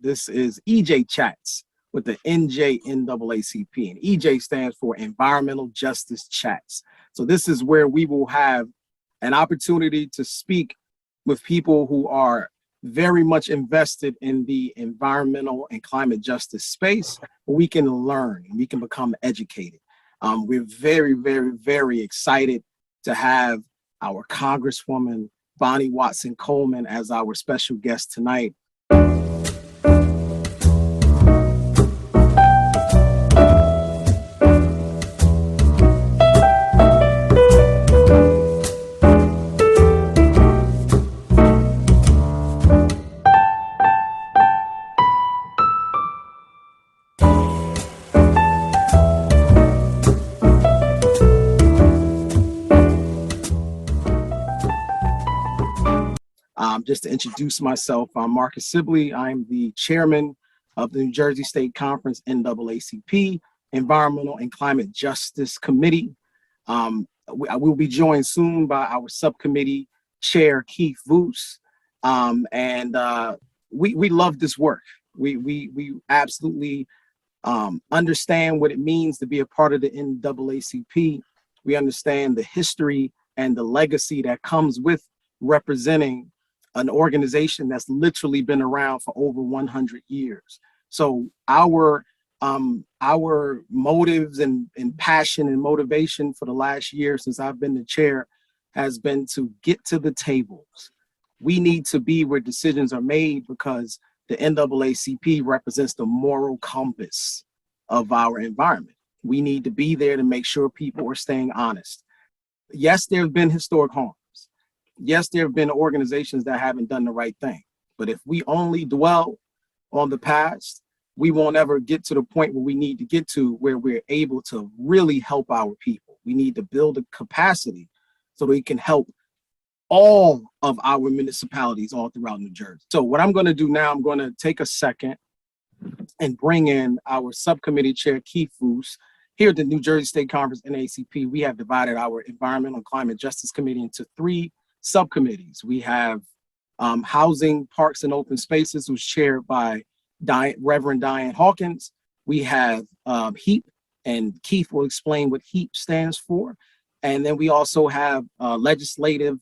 This is EJ Chats with the NJNAACP, and EJ stands for Environmental Justice Chats. So this is where we will have an opportunity to speak with people who are very much invested in the environmental and climate justice space, where we can learn and we can become educated. We're very, very, very excited to have our Congresswoman Bonnie Watson Coleman as our special guest tonight. Just to introduce myself, I'm Marcus Sibley. I'm the chairman of the New Jersey State Conference NAACP Environmental and Climate Justice Committee. I will be joined soon by our subcommittee chair, Keith Voos. We love this work. We absolutely understand what it means to be a part of the NAACP. We understand the history and the legacy that comes with representing an organization that's literally been around for over 100 years. So our motives and passion and motivation for the last year since I've been the chair has been to get to the tables. We need to be where decisions are made, because the NAACP represents the moral compass of our environment. We need to be there to make sure people are staying honest. Yes, there have been historic harms. Yes, there have been organizations that haven't done the right thing. But if we only dwell on the past, we won't ever get to the point where we need to get to, where we're able to really help our people. We need to build a capacity so that we can help all of our municipalities all throughout New Jersey. So what I'm going to do now, I'm going to take a second and bring in our subcommittee chair, Keith Voos. Here at the New Jersey State Conference NAACP, we have divided our Environmental and Climate Justice Committee into 3 subcommittees. We have Housing, Parks, and Open Spaces, who's chaired by Reverend Diane Hawkins. We have HEAP, and Keith will explain what HEAP stands for. And then we also have Legislative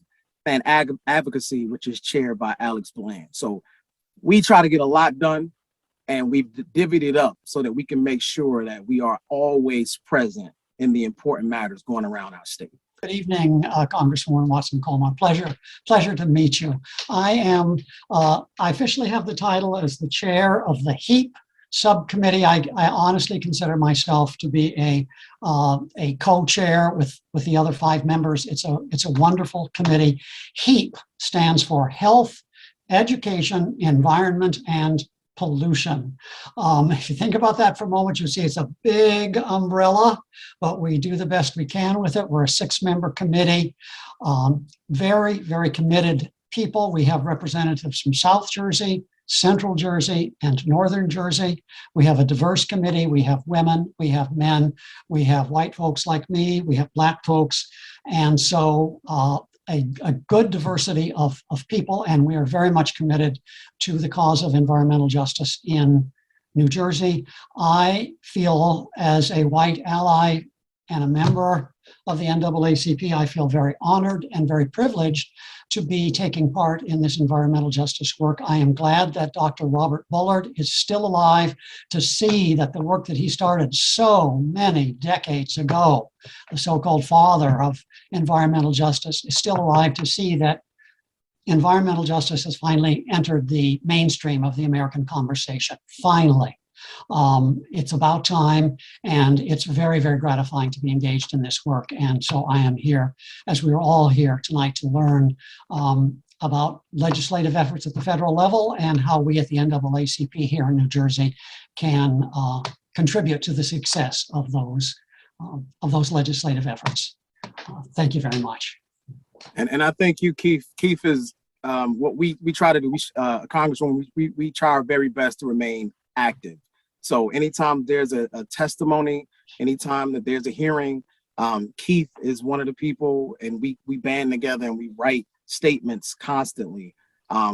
and Advocacy, which is chaired by Alex Bland. So we try to get a lot done, and we've divvied it up so that we can make sure that we are always present in the important matters going around our state. Good evening, Congresswoman Watson Coleman. Pleasure to meet you. I officially have the title as the chair of the HEAP subcommittee. I honestly consider myself to be a co-chair with the other 5 members. It's a wonderful committee. HEAP stands for Health, Education, Environment, and Pollution. If you think about that for a moment, you see it's a big umbrella, but we do the best we can with it. We're a 6-member committee, very, very committed people. We have representatives from South Jersey, Central Jersey, and Northern Jersey. We have a diverse committee. We have women, we have men, we have white folks like me, we have Black folks. And so a good diversity of people, and we are very much committed to the cause of environmental justice in New Jersey. I feel, as a white ally and a member of the NAACP, I feel very honored and very privileged to be taking part in this environmental justice work. I am glad that Dr. Robert Bullard is still alive to see that the work that he started so many decades ago, the so-called father of environmental justice, is still alive to see that environmental justice has finally entered the mainstream of the American conversation. Finally. It's about time, and it's very, very gratifying to be engaged in this work. And so I am here, as we are all here tonight, to learn about legislative efforts at the federal level and how we at the NAACP here in New Jersey can contribute to the success of those legislative efforts. Thank you very much. And I thank you, Keith. Keith is what we try to do. Congresswoman, we try our very best to remain active. So anytime there's a testimony, anytime that there's a hearing, Keith is one of the people, and we band together and we write statements constantly,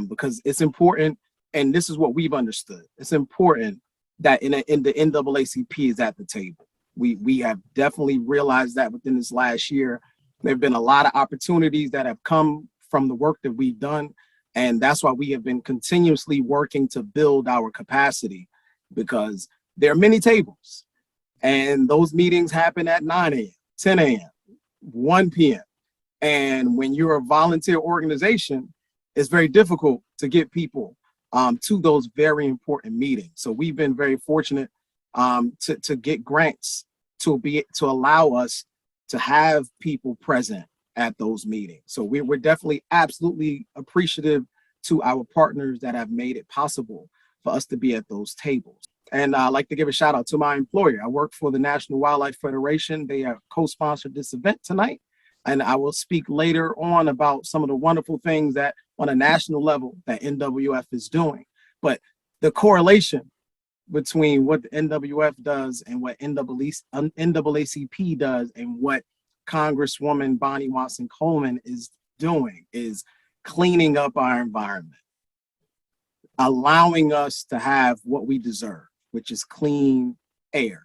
because it's important and this is what we've understood. It's important that in the NAACP is at the table. We have definitely realized that within this last year, there have been a lot of opportunities that have come from the work that we've done. And that's why we have been continuously working to build our capacity, because there are many tables and those meetings happen at 9 a.m., 10 a.m., 1 p.m. And when you're a volunteer organization, it's very difficult to get people to those very important meetings. So we've been very fortunate to get grants to allow us to have people present at those meetings. So we're definitely absolutely appreciative to our partners that have made it possible for us to be at those tables. And I'd like to give a shout out to my employer. I work for the National Wildlife Federation. They have co-sponsored this event tonight. And I will speak later on about some of the wonderful things that on a national level that NWF is doing. But the correlation between what the NWF does and what NAACP does and what Congresswoman Bonnie Watson Coleman is doing is cleaning up our environment, allowing us to have what we deserve, which is clean air.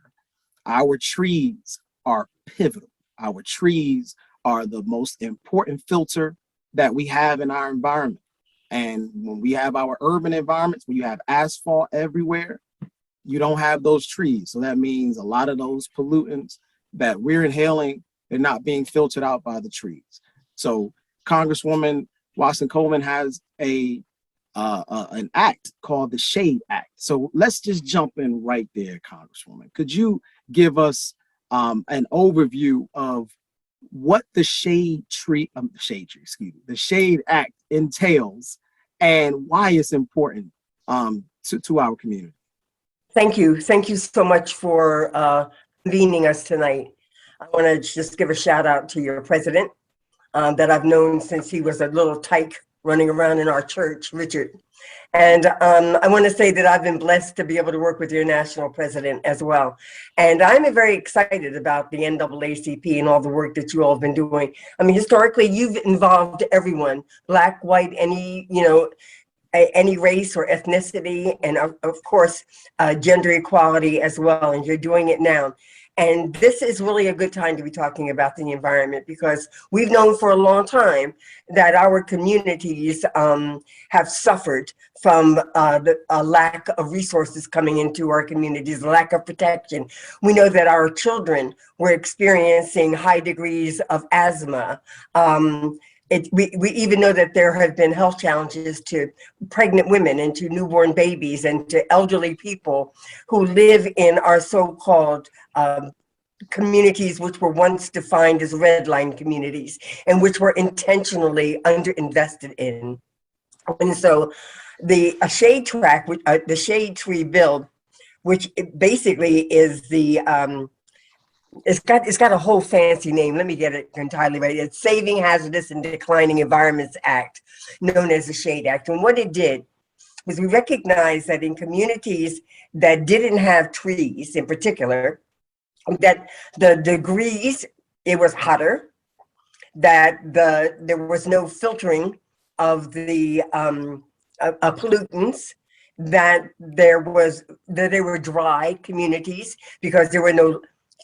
Our trees are pivotal. Our trees are the most important filter that we have in our environment. And when we have our urban environments, when you have asphalt everywhere, you don't have those trees. So that means a lot of those pollutants that we're inhaling, they're not being filtered out by the trees. So Congresswoman Watson Coleman has an act called the Shade Act. So let's just jump in right there, Congresswoman. Could you give us an overview of what the Shade Act entails and why it's important to our community? Thank you. Thank you so much for convening us tonight. I want to just give a shout out to your president that I've known since he was a little tyke running around in our church, Richard. And I want to say that I've been blessed to be able to work with your national president as well. And I'm very excited about the NAACP and all the work that you all have been doing. I mean, historically, you've involved everyone, Black, white, any race or ethnicity, and of course, gender equality as well. And you're doing it now. And this is really a good time to be talking about the environment, because we've known for a long time that our communities have suffered from a lack of resources coming into our communities, lack of protection. We know that our children were experiencing high degrees of asthma. We even know that there have been health challenges to pregnant women and to newborn babies and to elderly people who live in our so-called communities, which were once defined as red line communities and which were intentionally underinvested in. And so the shade track, the shade tree bill, which basically is the it's got a whole fancy name. Let me get it entirely right. It's Saving Hazardous and Declining Environments Act, known as the Shade Act. And what it did was we recognized that in communities that didn't have trees in particular, that the degrees, it was hotter, that there was no filtering of the pollutants, that they were dry communities because there were no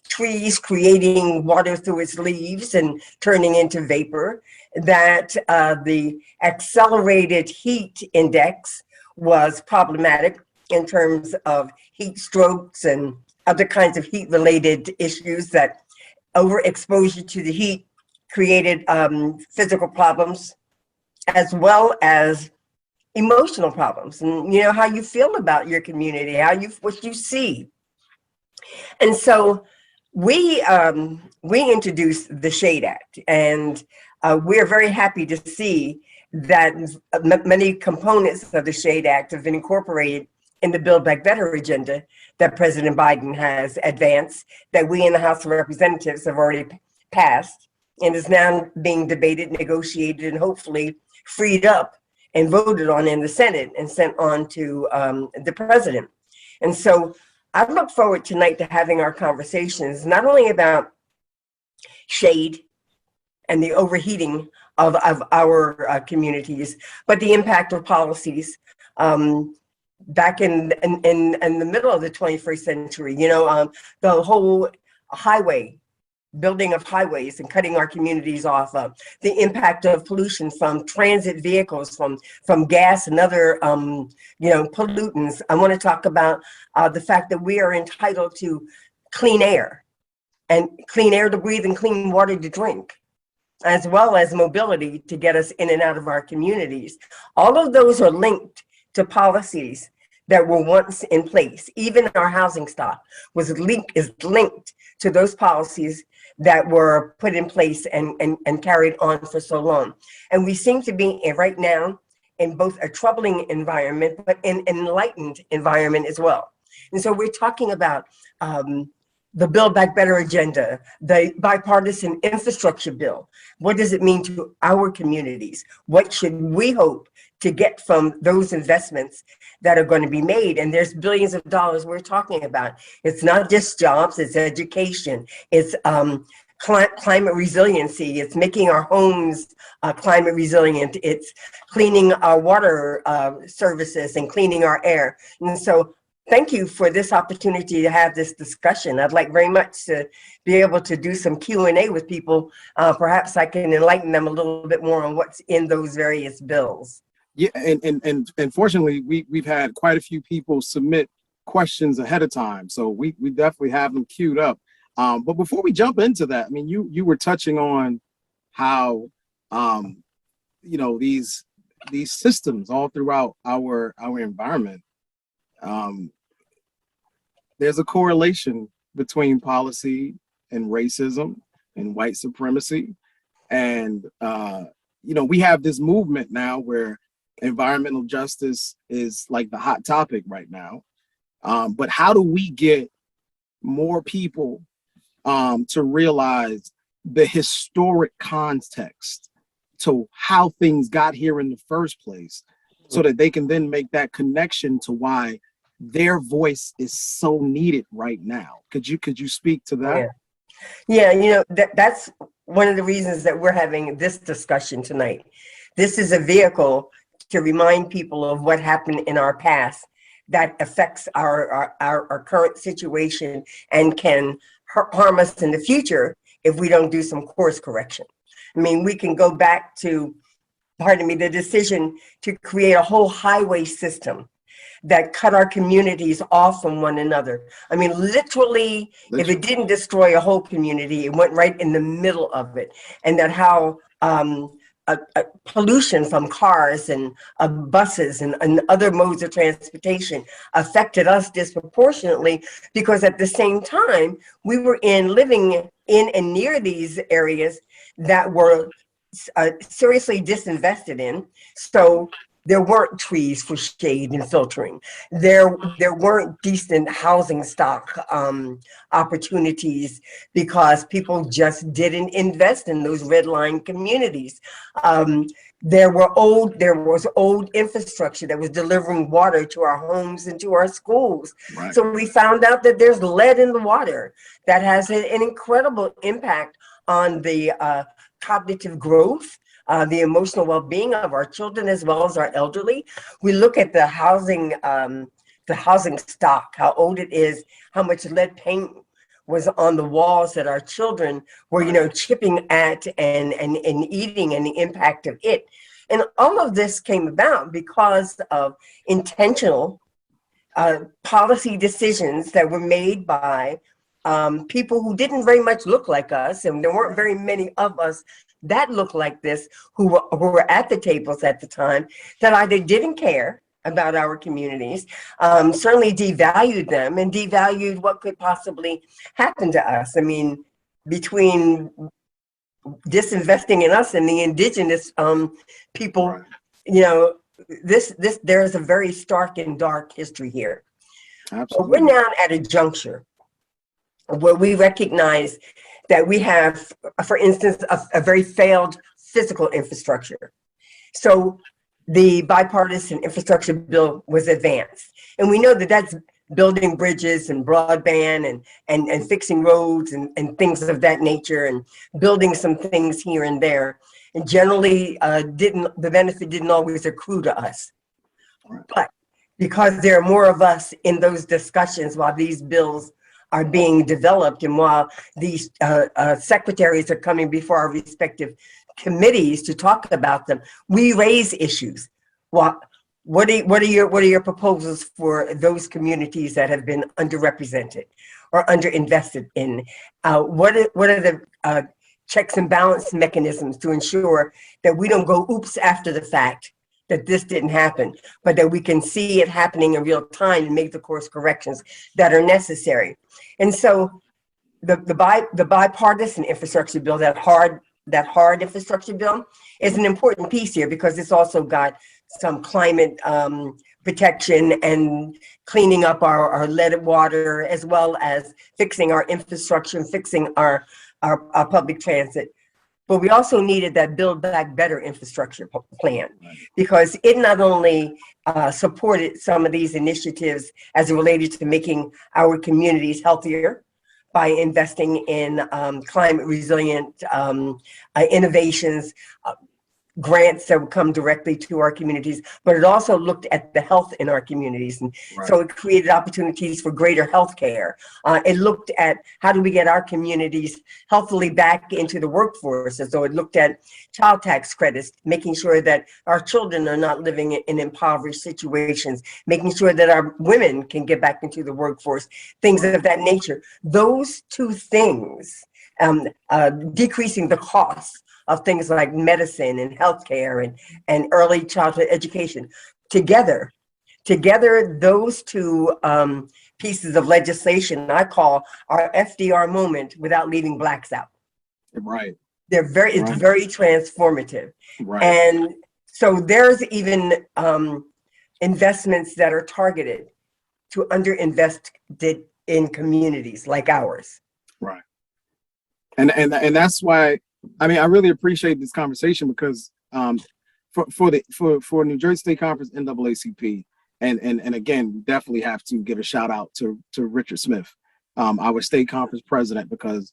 trees creating water through its leaves and turning into vapor, that the accelerated heat index was problematic in terms of heat strokes and other kinds of heat related issues, that overexposure to the heat created physical problems as well as emotional problems, and how you feel about your community, what you see. And so we introduced the Shade Act, and we're very happy to see that many components of the Shade Act have been incorporated in the Build Back Better agenda that President Biden has advanced, that we in the House of Representatives have already passed, and is now being debated, negotiated, and hopefully freed up and voted on in the Senate and sent on to the president. And so I look forward tonight to having our conversations, not only about shade and the overheating of our communities, but the impact of policies back in the middle of the 21st century, the whole building of highways and cutting our communities off, the impact of pollution from transit vehicles, from gas and other pollutants. I want to talk about the fact that we are entitled to clean air to breathe and clean water to drink, as well as mobility to get us in and out of our communities. All of those are linked to policies that were once in place. Even our housing stock is linked to those policies that were put in place and carried on for so long. And we seem to be right now in both a troubling environment, but an enlightened environment as well. And so we're talking about the Build Back Better agenda, the bipartisan infrastructure bill. What does it mean to our communities? What should we hope to get from those investments that are going to be made? And there's billions of dollars we're talking about. It's not just jobs, it's education, it's climate resiliency, it's making our homes climate resilient, it's cleaning our water services and cleaning our air. And so thank you for this opportunity to have this discussion. I'd like very much to be able to do some Q&A with people. Perhaps I can enlighten them a little bit more on what's in those various bills. Yeah, and fortunately, we've had quite a few people submit questions ahead of time, so we definitely have them queued up. But before we jump into that, I mean, you were touching on how these systems all throughout our environment. There's a correlation between policy and racism and white supremacy, and we have this movement now where environmental justice is like the hot topic right now. But how do we get more people to realize the historic context to how things got here in the first place, so that they can then make that connection to why their voice is so needed right now? Could you speak to that? Yeah, that's one of the reasons that we're having this discussion tonight. This is a vehicle to remind people of what happened in our past that affects our current situation and can harm us in the future if we don't do some course correction. I mean, we can go back to, the decision to create a whole highway system that cut our communities off from one another. I mean, literally, if it didn't destroy a whole community, it went right in the middle of it. And that how pollution from cars and buses and other modes of transportation affected us disproportionately, because at the same time, we were living in and near these areas that were seriously disinvested in. So there weren't trees for shade and filtering. There weren't decent housing stock opportunities because people just didn't invest in those redline communities. There was old infrastructure that was delivering water to our homes and to our schools. Right. So we found out that there's lead in the water that has an incredible impact on the cognitive growth, the emotional well-being of our children as well as our elderly. We look at the housing stock, how old it is, how much lead paint was on the walls that our children were, chipping at and eating, and the impact of it. And all of this came about because of intentional policy decisions that were made by people who didn't very much look like us, and there weren't very many of us that looked like this who were at the tables at the time, that either didn't care about our communities, certainly devalued them and devalued what could possibly happen to us. I mean, between disinvesting in us and the indigenous people, Right. there is a very stark and dark history here. Absolutely. But we're now at a juncture where we recognize that we have, for instance, a very failed physical infrastructure. So the bipartisan infrastructure bill was advanced. And we know that that's building bridges and broadband and fixing roads and things of that nature, and building some things here and there. And generally, the benefit didn't always accrue to us. But because there are more of us in those discussions while these bills are being developed and while these secretaries are coming before our respective committees to talk about them, we raise issues. What are your proposals for those communities that have been underrepresented or underinvested in? What are the checks and balance mechanisms to ensure that we don't go oops after the fact that this didn't happen, but that we can see it happening in real time and make the course corrections that are necessary? And so the bipartisan infrastructure bill, that hard infrastructure bill, is an important piece here because it's also got some climate protection and cleaning up our leaded water, as well as fixing our infrastructure and fixing our public transit. But we also needed that Build Back Better infrastructure plan, because it not only supported some of these initiatives as it related to making our communities healthier by investing in climate resilient innovations, grants that would come directly to our communities, but it also looked at the health in our communities. And so it created opportunities for greater health care. It looked at how do we get our communities healthily back into the workforce. And so it looked at child tax credits, making sure that our children are not living in impoverished situations, making sure that our women can get back into the workforce, things of that nature. Those two things, decreasing the cost of things like medicine and healthcare and early childhood education. Together, those two pieces of legislation I call our FDR moment without leaving blacks out. Right. It's very transformative. Right. And so there's even investments that are targeted to underinvest in communities like ours. Right. And that's why, I mean, I really appreciate this conversation because for New Jersey State Conference NAACP, and again, we definitely have to give a shout out to Richard Smith, our state conference president, because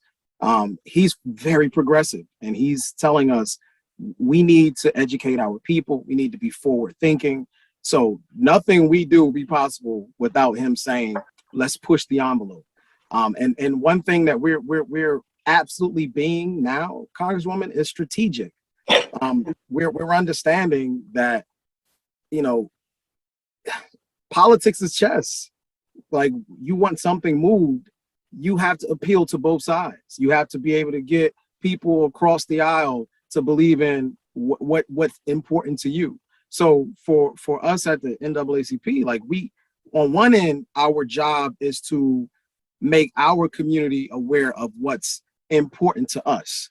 he's very progressive and he's telling us we need to educate our people. We need to be forward thinking. So nothing we do will be possible without him saying, let's push the envelope. And one thing that we're absolutely being now, Congresswoman, is strategic. We're understanding that, you know, politics is chess. Like, you want something moved, you have to appeal to both sides. You have to be able to get people across the aisle to believe in what's important to you. So for us at the NAACP, like, we, on one end, our job is to make our community aware of what's important to us.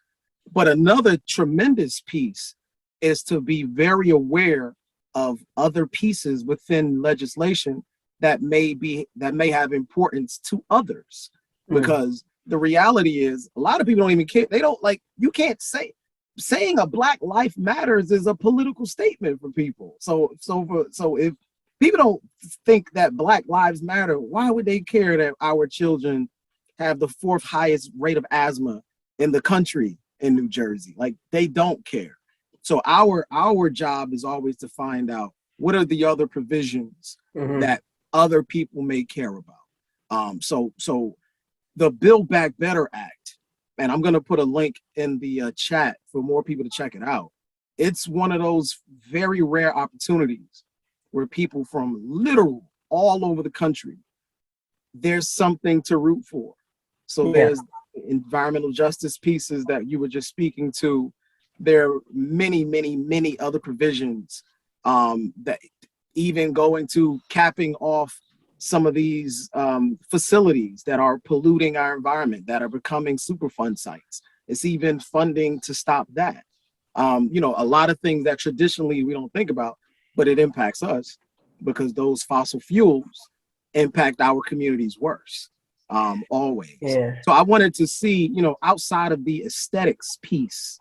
But another tremendous piece is to be very aware of other pieces within legislation that may have importance to others. Because the reality is, a lot of people don't even care. They don't, like, you can't saying a Black life matters is a political statement for people. So if people don't think that Black lives matter, why would they care that our children have the 4th highest rate of asthma in the country in New Jersey? Like, they don't care. So our job is always to find out what are the other provisions that other people may care about. So the Build Back Better Act, and I'm going to put a link in the chat for more people to check it out. It's one of those very rare opportunities where people from literal all over the country, there's something to root for. So there's environmental justice pieces that you were just speaking to. There are many other provisions that even go into capping off some of these facilities that are polluting our environment, that are becoming Superfund sites. It's even funding to stop that. You know, a lot of things that traditionally we don't think about, but it impacts us because those fossil fuels impact our communities worse, always. Yeah. So I wanted to see, you know, outside of the aesthetics piece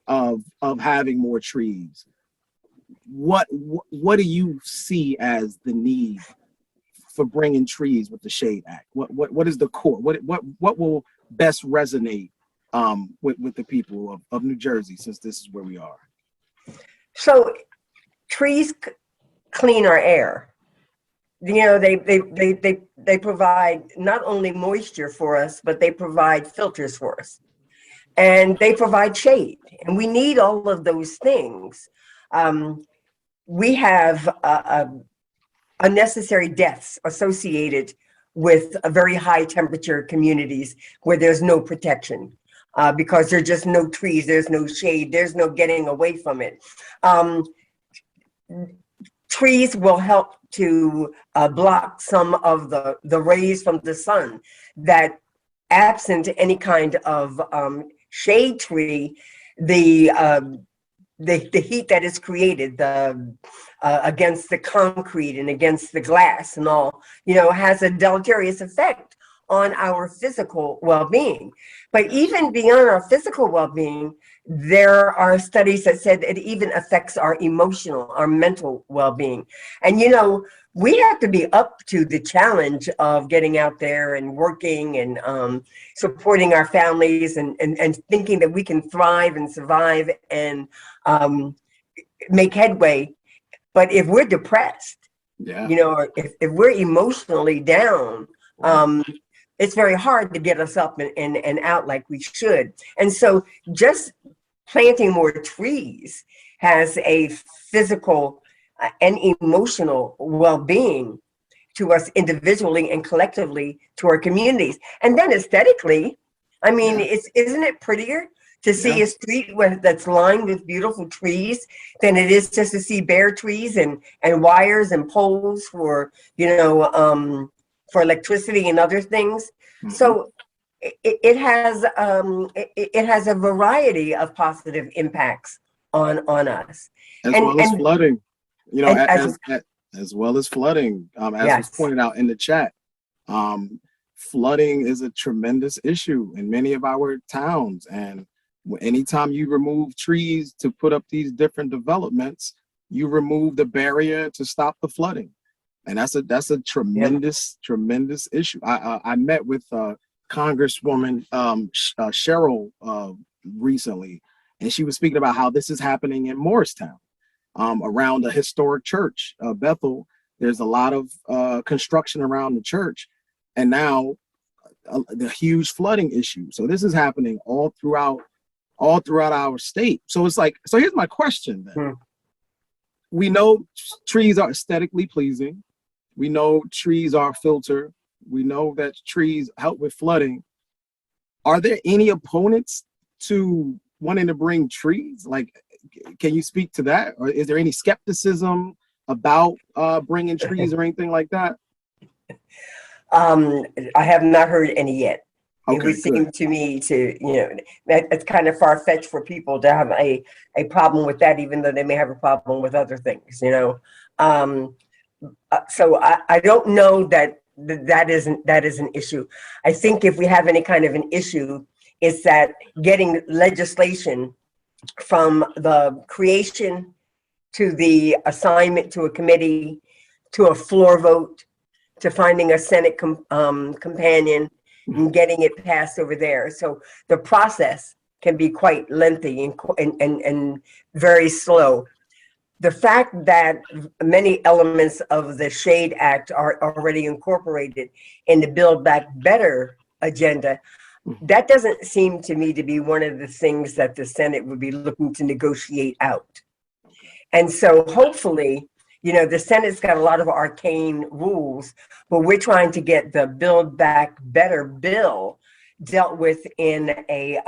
of having more trees, what do you see as the need for bringing trees with the Shade Act? What is the core? What will best resonate with the people of New Jersey, since this is where we are? So trees clean our air. You know, they provide not only moisture for us, but they provide filters for us, and they provide shade, and we need all of those things. We have unnecessary deaths associated with a very high temperature communities where there's no protection, because there's just no trees, there's no shade, there's no getting away from it. Trees will help to block some of the rays from the sun that, absent any kind of shade tree, the heat that is created against the concrete and against the glass and all, you know, has a deleterious effect on our physical well-being. But even beyond our physical well-being, there are studies that said it even affects our emotional, our mental well-being. And, you know, we have to be up to the challenge of getting out there and working and supporting our families and thinking that we can thrive and survive and make headway. But if we're depressed, you know, or if we're emotionally down, it's very hard to get us up and out like we should. And so just planting more trees has a physical and emotional well-being to us individually and collectively to our communities. And then aesthetically, I mean, isn't it prettier to see a street that's lined with beautiful trees than it is just to see bare trees and wires and poles for, you know, for electricity and other things. Mm-hmm. So it has a variety of positive impacts on us. As well as flooding, you know, as well as flooding, as was pointed out in the chat. Flooding is a tremendous issue in many of our towns, and anytime you remove trees to put up these different developments, you remove the barrier to stop the flooding, and that's a tremendous issue. I met with Congresswoman Cheryl recently, and she was speaking about how this is happening in Morristown, around a historic church, Bethel. There's a lot of construction around the church, and now the huge flooding issue. So this is happening all throughout our state. So it's like, so here's my question then. We know trees are aesthetically pleasing. We know trees are a filter. We know that trees help with flooding. Are there any opponents to wanting to bring trees? Like, can you speak to that? Or is there any skepticism about bringing trees or anything like that? I have not heard any yet. Okay, it would seem to me to, you know, that it's kind of far-fetched for people to have a problem with that, even though they may have a problem with other things, you know. So I don't know that is an issue. I think if we have any kind of an issue, it's that getting legislation from the creation to the assignment to a committee, to a floor vote, to finding a Senate companion and getting it passed over there. So the process can be quite lengthy and very slow. The fact that many elements of the SHADE Act are already incorporated in the Build Back Better agenda, that doesn't seem to me to be one of the things that the Senate would be looking to negotiate out. And so hopefully, you know, the Senate's got a lot of arcane rules, but we're trying to get the Build Back Better bill dealt with in a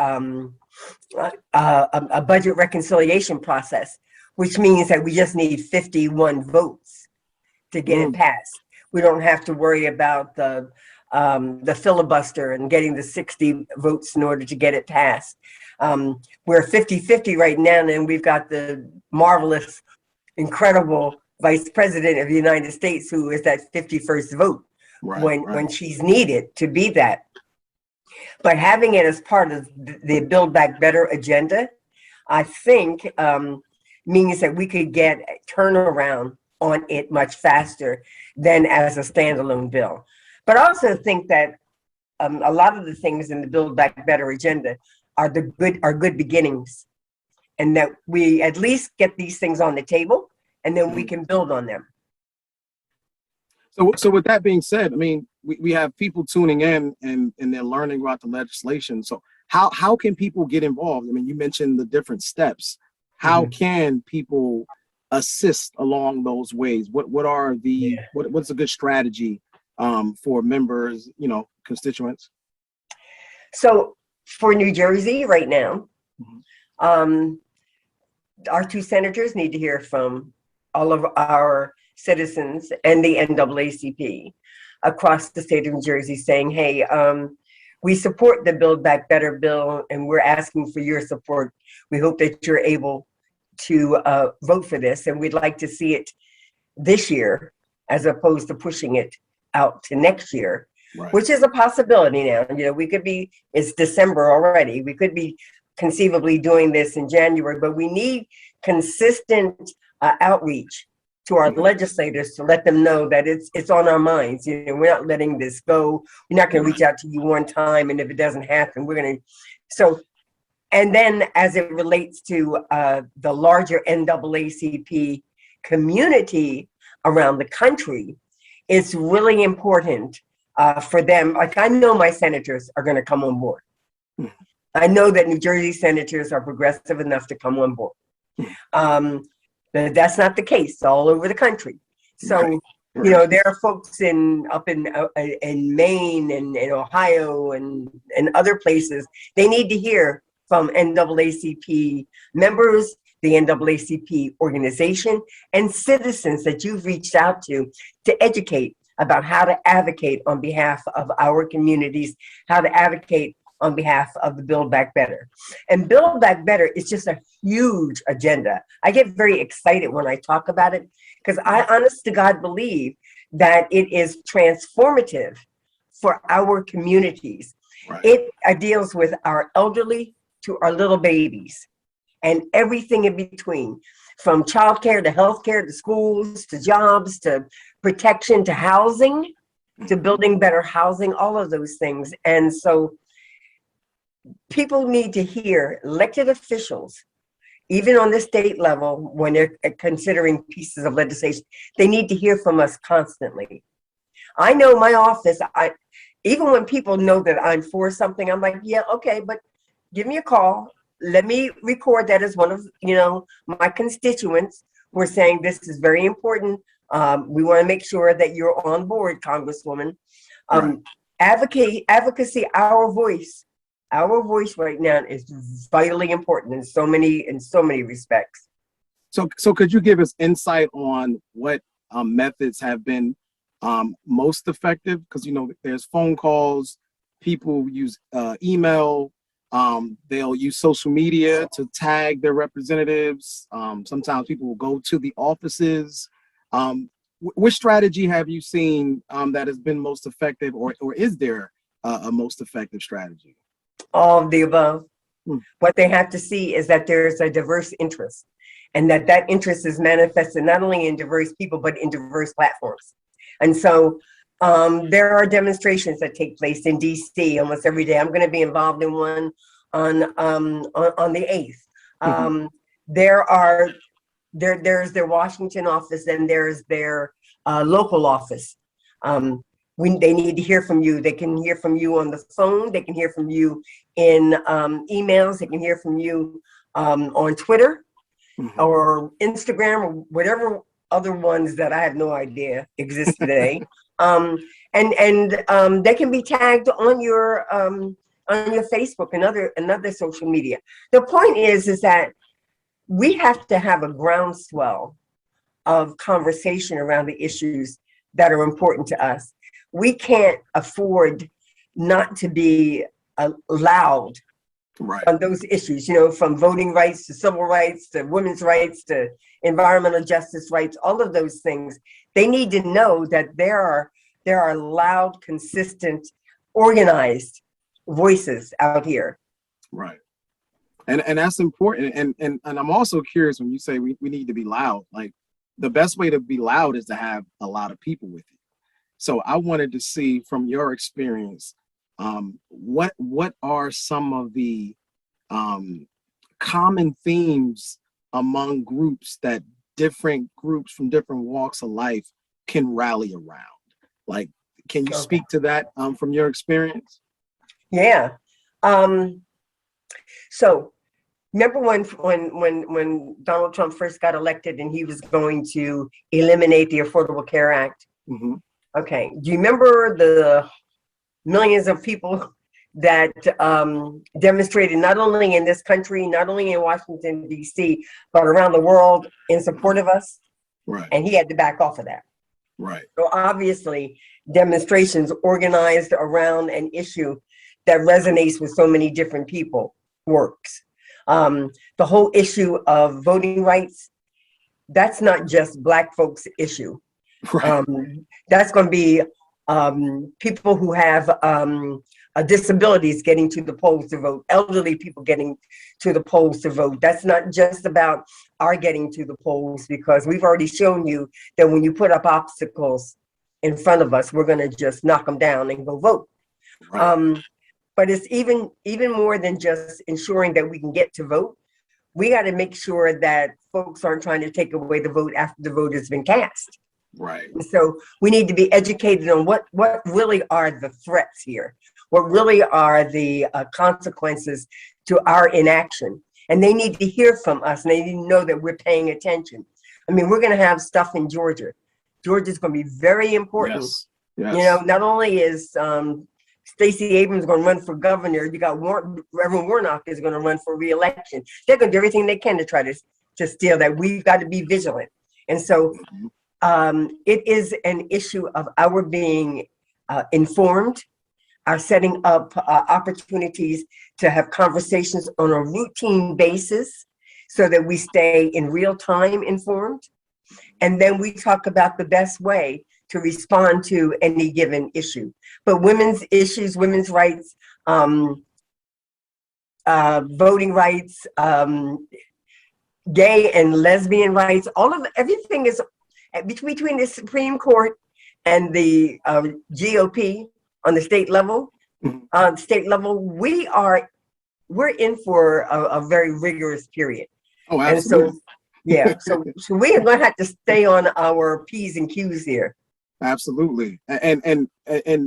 budget reconciliation process, which means that we just need 51 votes to get it passed. We don't have to worry about the filibuster and getting the 60 votes in order to get it passed. We're 50-50 right now, and we've got the marvelous, incredible Vice President of the United States who is that 51st vote when she's needed to be that. But having it as part of the Build Back Better agenda, I think means that we could get a turnaround on it much faster than as a standalone bill. But I also think that a lot of the things in the Build Back Better agenda are good beginnings, and that we at least get these things on the table, and then we can build on them. So with that being said, I mean, we have people tuning in and they're learning about the legislation. So how can people get involved? I mean, you mentioned the different steps. How can people assist along those ways? What are the what's a good strategy for members, constituents? So for New Jersey right now, our two senators need to hear from all of our citizens and the NAACP across the state of New Jersey saying, hey, we support the Build Back Better bill and we're asking for your support. We hope that you're able to vote for this, and we'd like to see it this year as opposed to pushing it out to next year, which is a possibility now. We could be, it's December already, we could be conceivably doing this in January, but we need consistent outreach to our legislators to let them know that it's on our minds. We're not letting this go. We're not going to reach out to you one time, and if it doesn't happen, we're going to. So, and then as it relates to the larger NAACP community around the country, it's really important for them. Like, I know my senators are going to come on board. I know that New Jersey senators are progressive enough to come on board. But that's not the case all over the country. So, there are folks up in Maine and in Ohio and other places. They need to hear from NAACP members, the NAACP organization, and citizens that you've reached out to educate about how to advocate on behalf of our communities, how to advocate on behalf of the Build Back Better. And Build Back Better is just a huge agenda. I get very excited when I talk about it because I honest to God believe that it is transformative for our communities. It deals with our elderly to our little babies and everything in between, from childcare to healthcare to schools to jobs to protection to housing to building better housing, all of those things. And so people need to hear elected officials, even on the state level, when they're considering pieces of legislation, they need to hear from us constantly. I know my office, even when people know that I'm for something, I'm like, yeah, okay, but give me a call. Let me record that as one of, my constituents. We're saying this is very important. We want to make sure that you're on board, Congresswoman. Advocacy, our voice right now is vitally important in so many respects. So could you give us insight on what methods have been most effective? Because there's phone calls, people use email, they'll use social media to tag their representatives. Sometimes people will go to the offices. Which strategy have you seen that has been most effective, or is there a most effective strategy? All of the above. What they have to see is that there's a diverse interest, and that interest is manifested not only in diverse people, but in diverse platforms. And so there are demonstrations that take place in DC almost every day. I'm going to be involved in one on the 8th. There's their Washington office and there's their local office. They need to hear from you. They can hear from you on the phone. They can hear from you in emails. They can hear from you on Twitter or Instagram or whatever other ones that I have no idea exist today. And they can be tagged on your Facebook and other social media. The point is that we have to have a groundswell of conversation around the issues that are important to us. We can't afford not to be loud on those issues, from voting rights to civil rights to women's rights to environmental justice rights, all of those things. They need to know that there are loud, consistent, organized voices out here. Right. And that's important. And I'm also curious when you say we need to be loud, like the best way to be loud is to have a lot of people with you. So I wanted to see from your experience, what are some of the common themes among groups that different groups from different walks of life can rally around? Like, can you Okay. speak to that from your experience? Yeah. So remember when Donald Trump first got elected and he was going to eliminate the Affordable Care Act? Hmm. Okay. Do you remember the millions of people that demonstrated not only in this country, not only in Washington, D.C., but around the world in support of us? Right. And he had to back off of that. Right. So obviously, demonstrations organized around an issue that resonates with so many different people works. The whole issue of voting rights, that's not just Black folks' issue. Right. That's going to be people who have disabilities getting to the polls to vote, elderly people getting to the polls to vote. That's not just about our getting to the polls, because we've already shown you that when you put up obstacles in front of us, we're going to just knock them down and go vote. Right. But it's even more than just ensuring that we can get to vote. We got to make sure that folks aren't trying to take away the vote after the vote has been cast. Right. So we need to be educated on what really are the threats here, what really are the consequences to our inaction. And they need to hear from us, and they need to know that we're paying attention. I mean, we're going to have stuff in Georgia. Georgia's going to be very important. Yes. Yes. You know, not only is Stacey Abrams going to run for governor, you got Reverend Warnock is going to run for re-election. They're going to do everything they can to try to steal that. We've got to be vigilant. And so it is an issue of our being informed, our setting up opportunities to have conversations on a routine basis so that we stay in real time informed. And then we talk about the best way to respond to any given issue. But women's issues, women's rights, voting rights, gay and lesbian rights, everything is between the Supreme Court and the GOP on the state level. We're in for a very rigorous period. Oh, absolutely. And so, yeah, so we are going to have to stay on our P's and Q's here. Absolutely. And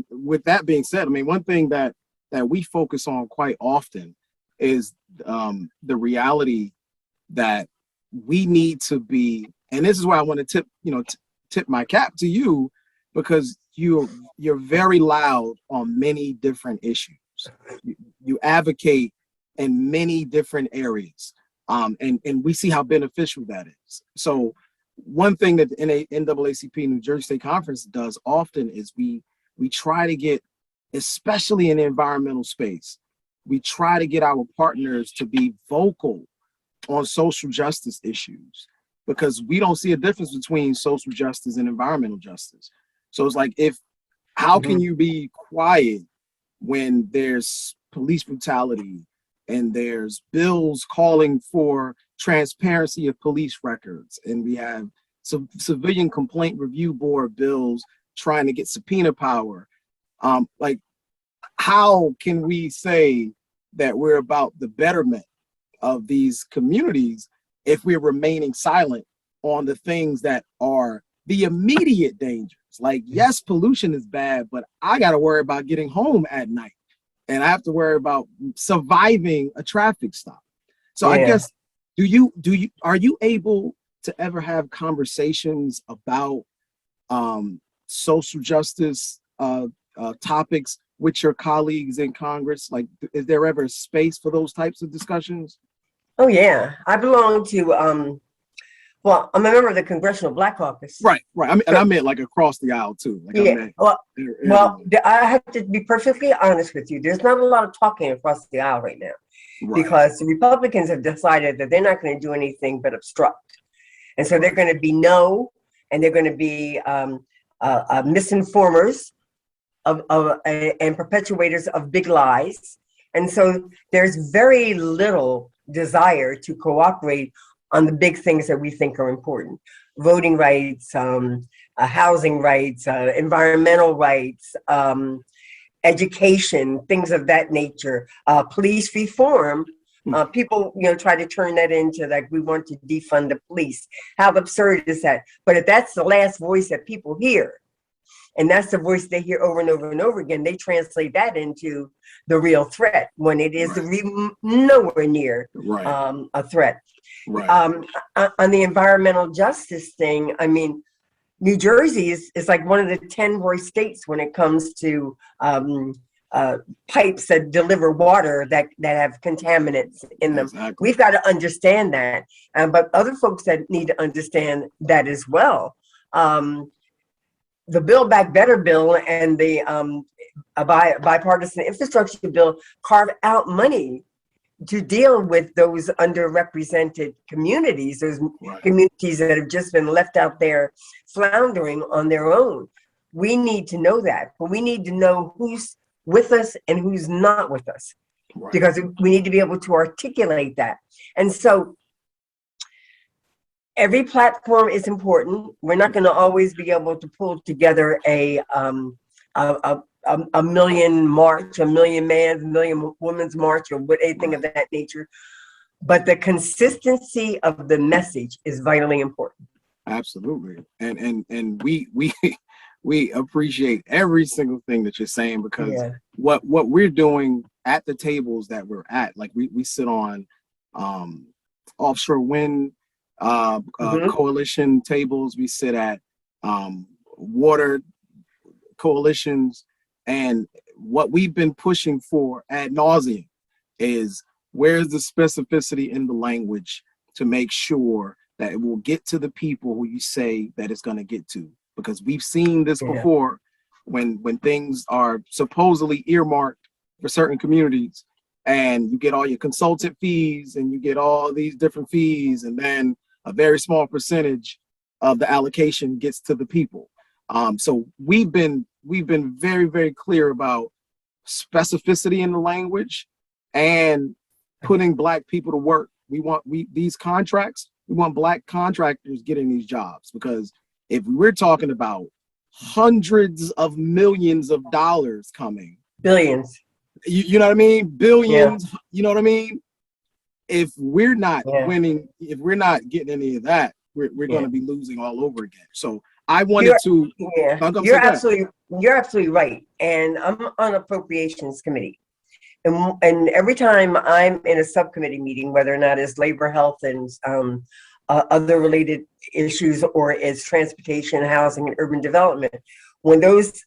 with that being said, I mean, one thing that we focus on quite often is the reality that we need to be, and this is where I want to tip my cap to you, because you're very loud on many different issues. You advocate in many different areas. And we see how beneficial that is. So one thing that the NAACP New Jersey State Conference does often is we try to get, especially in the environmental space, we try to get our partners to be vocal on social justice issues, because we don't see a difference between social justice and environmental justice. So it's like, how can you be quiet when there's police brutality and there's bills calling for transparency of police records, and we have some civilian complaint review board bills trying to get subpoena power? Like, how can we say that we're about the betterment of these communities if we're remaining silent on the things that are the immediate dangers? Like, yes, pollution is bad, but I got to worry about getting home at night, and I have to worry about surviving a traffic stop. So I guess, are you able to ever have conversations about social justice topics with your colleagues in Congress? Like, is there ever a space for those types of discussions? Oh yeah, I belong to well, I'm a member of the Congressional Black Caucus. Right. I mean, and I meant like across the aisle too. Like, yeah. Well, I have to be perfectly honest with you. There's not a lot of talking across the aisle right now, because the Republicans have decided that they're not going to do anything but obstruct, and so they're going to be and they're going to be misinformers and perpetuators of big lies, and so there's very little desire to cooperate on the big things that we think are important: voting rights, housing rights, environmental rights, education, things of that nature, police reform. People, try to turn that into like, we want to defund the police. How absurd is that? But if that's the last voice that people hear, and that's the voice they hear over and over and over again. They translate that into the real threat when it is nowhere near a threat. On the environmental justice thing, I mean, New Jersey is like one of the 10 worst states when it comes to pipes that deliver water that have contaminants in them. Exactly. We've got to understand that, but other folks that need to understand that as well. The Build Back Better bill and the bipartisan infrastructure bill carve out money to deal with those underrepresented communities, those communities that have just been left out there floundering on their own. We need to know that, but we need to know who's with us and who's not with us, because we need to be able to articulate that. And so every platform is important. We're not going to always be able to pull together a million march, a million man's, a million women's march, or anything of that nature. But the consistency of the message is vitally important. Absolutely. And we appreciate every single thing that you're saying, because what we're doing at the tables that we're at, like we sit on offshore wind coalition tables, we sit at water coalitions, and what we've been pushing for ad nauseum is, where's the specificity in the language to make sure that it will get to the people who you say that it's going to get to? Because we've seen this before, when things are supposedly earmarked for certain communities, and you get all your consultant fees and you get all these different fees, and then a very small percentage of the allocation gets to the people. So we've been very, very clear about specificity in the language and putting Black people to work. These contracts, we want Black contractors getting these jobs, because if we're talking about hundreds of millions of dollars coming, billions, you know what I mean? Billions, you know what I mean? If we're not winning, if we're not getting any of that, we're going to be losing all over again. So I wanted you're absolutely right. And I'm on appropriations committee. And every time I'm in a subcommittee meeting, whether or not it's labor, health, and other related issues, or it's transportation, housing, and urban development, when those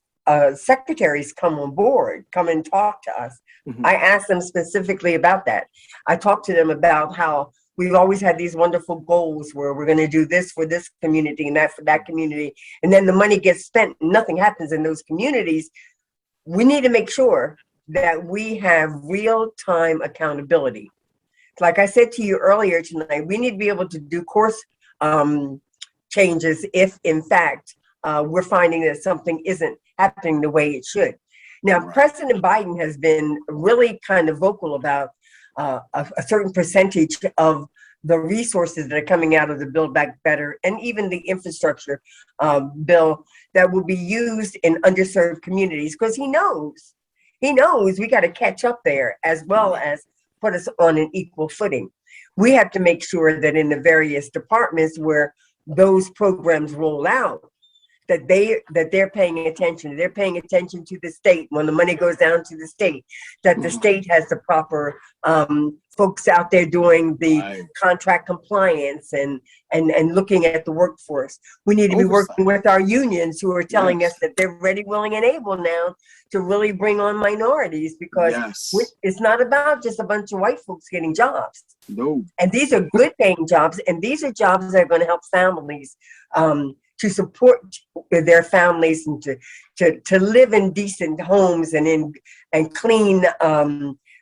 secretaries come on board, come and talk to us, I ask them specifically about that. I talk to them about how we've always had these wonderful goals where we're going to do this for this community and that for that community, and then the money gets spent and nothing happens in those communities. We need to make sure that we have real-time accountability. Like I said to you earlier tonight, we need to be able to do course changes if, in fact, we're finding that something isn't happening the way it should. Now, President Biden has been really kind of vocal about a certain percentage of the resources that are coming out of the Build Back Better and even the infrastructure bill that will be used in underserved communities, because he knows we got to catch up there, as well as put us on an equal footing. We have to make sure that in the various departments where those programs roll out, that they're paying attention. They're paying attention to the state when the money goes down to the state, that the state has the proper folks out there doing the contract compliance and looking at the workforce. We need to be working with our unions who are telling us that they're ready, willing, and able now to really bring on minorities, because it's not about just a bunch of white folks getting jobs. No. And these are good paying jobs, and these are jobs that are going to help families to support their families and to live in decent homes and clean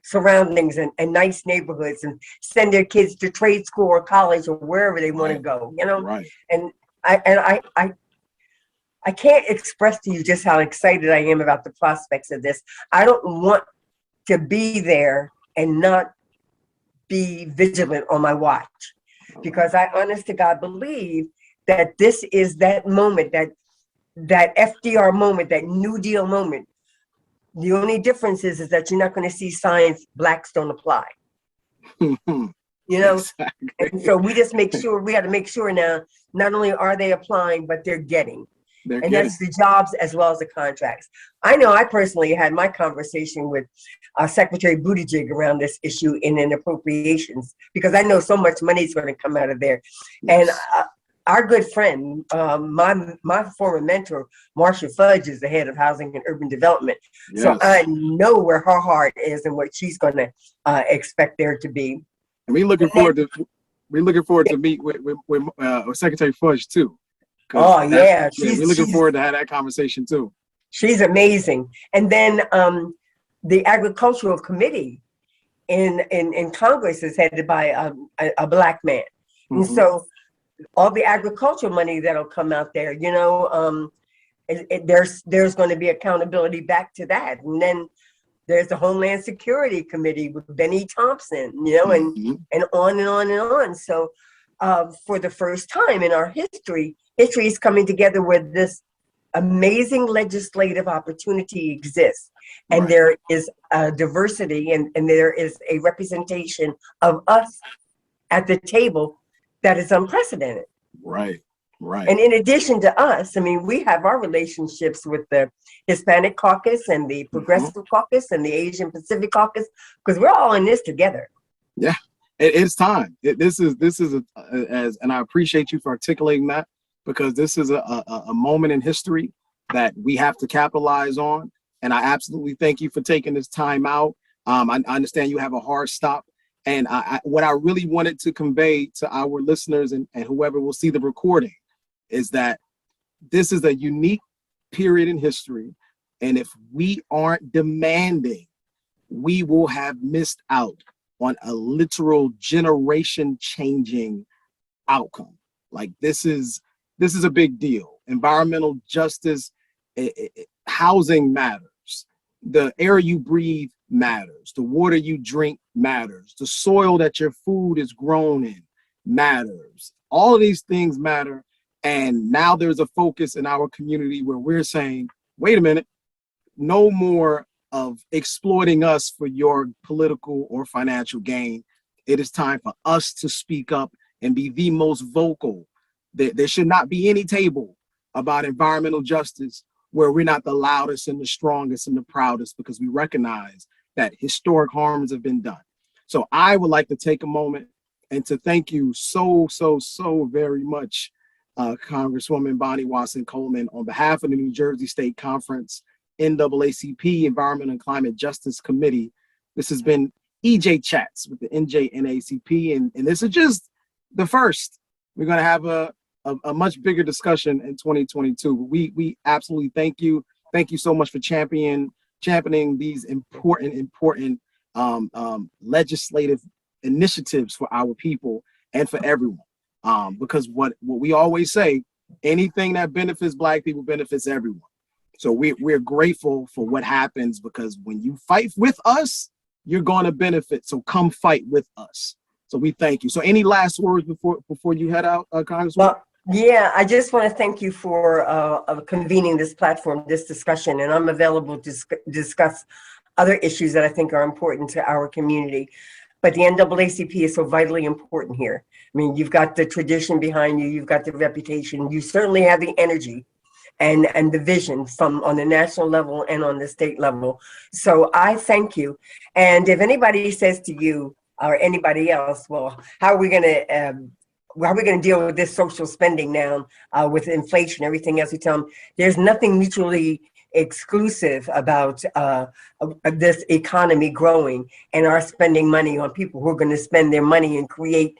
surroundings and nice neighborhoods, and send their kids to trade school or college or wherever they want to go, you know? Right. And I can't express to you just how excited I am about the prospects of this. I don't want to be there and not be vigilant on my watch, because I honest to God believe that this is that moment, that FDR moment, that New Deal moment. The only difference is that you're not going to see signs Blacks don't apply. You know, and so we just make sure, we got to make sure now, not only are they applying, but they're getting. And that's the jobs as well as the contracts. I know I personally had my conversation with Secretary Buttigieg around this issue in appropriations, because I know so much money is going to come out of there. Yes. And our good friend, my former mentor, Marsha Fudge, is the head of Housing and Urban Development. Yes. So I know where her heart is and what she's going to expect there to be. And we're looking forward to meet with Secretary Fudge too. Oh yeah, we're looking forward to have that conversation too. She's amazing. And then the Agricultural Committee in Congress is headed by a Black man. And so all the agricultural money that'll come out there, you know, there's going to be accountability back to that. And then there's the Homeland Security Committee with Benny Thompson, you know, and on and on and on. So for the first time in our history is coming together where this amazing legislative opportunity exists. And there is a diversity and there is a representation of us at the table that is unprecedented. Right. And in addition to us, I mean, we have our relationships with the Hispanic Caucus and the Progressive Caucus and the Asian Pacific Caucus, because we're all in this together. Yeah, it's time. This is and I appreciate you for articulating that, because this is a moment in history that we have to capitalize on. And I absolutely thank you for taking this time out. I understand you have a hard stop. And what I really wanted to convey to our listeners and whoever will see the recording is that this is a unique period in history. And if we aren't demanding, we will have missed out on a literal generation changing outcome. Like this is a big deal. Environmental justice, housing matters. The air you breathe matters. The water you drink matters. The soil that your food is grown in matters. All of these things matter. And now there's a focus in our community where we're saying, wait a minute, no more of exploiting us for your political or financial gain. It is time for us to speak up and be the most vocal. There should not be any table about environmental justice where we're not the loudest and the strongest and the proudest, because we recognize that historic harms have been done. So I would like to take a moment and to thank you so very much, Congresswoman Bonnie Watson Coleman, on behalf of the New Jersey State Conference NAACP Environment and Climate Justice Committee. This has been EJ Chats with the NJSC, and this is just the first. We're going to have a much bigger discussion in 2022. We absolutely thank you. Thank you so much for championing these important legislative initiatives for our people and for everyone. Because what we always say, anything that benefits Black people benefits everyone. So we're grateful for what happens, because when you fight with us, you're going to benefit. So come fight with us. So we thank you. So any last words before you head out, Congresswoman? Well, yeah, I just want to thank you for convening this platform, this discussion, and I'm available to discuss other issues that I think are important to our community. But the NAACP is so vitally important here. I mean, you've got the tradition behind you, you've got the reputation, you certainly have the energy and the vision from on the national level and on the state level. So I thank you. And if anybody says to you or anybody else, well, how are we going to deal with this social spending now with inflation, everything else? We tell them there's nothing mutually exclusive about this economy growing and our spending money on people who are going to spend their money and create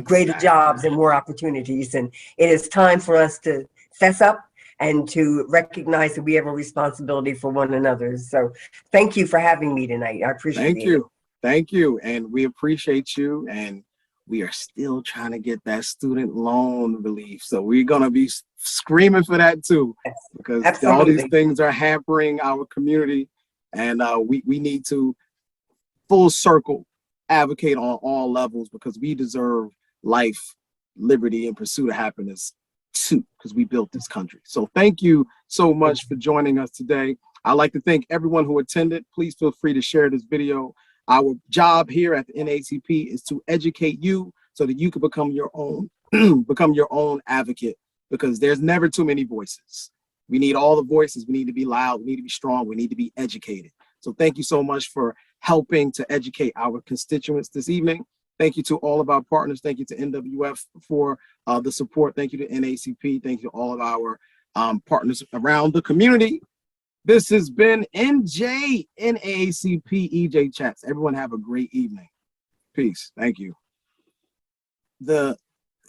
greater jobs and more opportunities. And it is time for us to fess up and to recognize that we have a responsibility for one another. So thank you for having me tonight. I appreciate it. Thank you. And we appreciate you. And we are still trying to get that student loan relief. So we're going to be screaming for that too, because all these things are hampering our community. And we need to full circle advocate on all levels, because we deserve life, liberty, and pursuit of happiness too, because we built this country. So thank you so much for joining us today. I'd like to thank everyone who attended. Please feel free to share this video. Our job here at the NAACP is to educate you so that you can become your own advocate, because there's never too many voices. We need all the voices. We need to be loud. We need to be strong. We need to be educated. So thank you so much for helping to educate our constituents this evening. Thank you to all of our partners. Thank you to NWF for the support. Thank you to NAACP. Thank you to all of our partners around the community. This has been NAACP EJ Chats. Everyone have a great evening. Peace. Thank you. The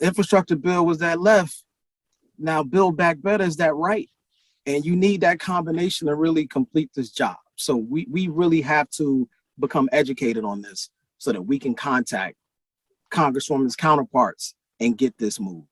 infrastructure bill was that left. Now Build Back Better is that right. And you need that combination to really complete this job. So we really have to become educated on this so that we can contact Congresswoman's counterparts and get this moved.